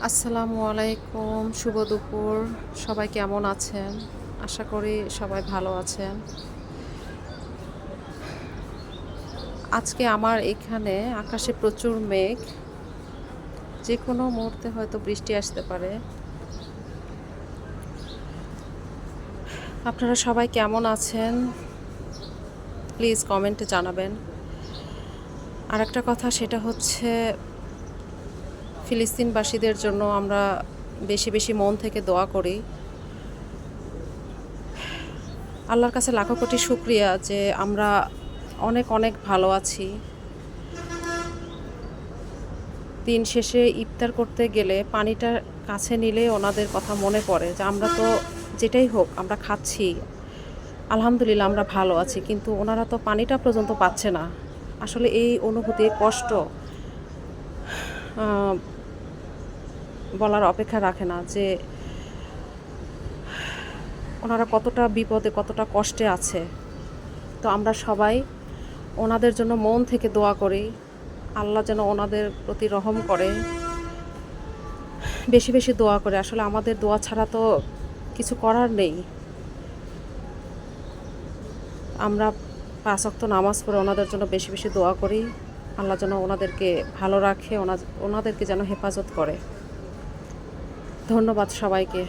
আসসালামু আলাইকুম, শুভ দুপুর। সবাই কেমন আছেন? আশা করি সবাই ভালো আছেন। আজকে আমার এখানে আকাশে প্রচুর মেঘ। যেকোনো মুহূর্তে হয়তো বৃষ্টি আসতে পারে। আপনারা সবাই কেমন আছেন? প্লিজ কমেন্টে জানাবেন। আরেকটা কথা সেটা হচ্ছে ফিলিস্তিনবাসীদের জন্য আমরা বেশি বেশি মন থেকে দোয়া করি। আল্লাহর কাছে লাখো কোটি শুকরিয়া যে আমরা অনেক অনেক ভালো আছি। দিন শেষে ইফতার করতে গেলে পানিটা কাছে নিলে ওনাদের কথা মনে পড়ে যে আমরা তো যেটাই হোক আমরা খাচ্ছি, আলহামদুলিল্লাহ আমরা ভালো আছি, কিন্তু ওনারা তো পানিটা পর্যন্ত পাচ্ছে না। আসলে এই অনুভূতি কষ্ট বলার অপেক্ষা রাখে না যে ওনারা কতটা বিপদে কতটা কষ্টে আছে। তো আমরা সবাই ওনাদের জন্য মন থেকে দোয়া করি, আল্লাহ যেন ওনাদের প্রতি রহম করে, বেশি বেশি দোয়া করে। আসলে আমাদের দোয়া ছাড়া তো কিছু করার নেই। আমরা 5 ওয়াক্ত নামাজ পড়ে ওনাদের জন্য বেশি বেশি দোয়া করি, আল্লাহ যেন ওনাদেরকে ভালো রাখে, ওনাদেরকে যেন হেফাজত করে। ধন্যবাদ সবাইকে।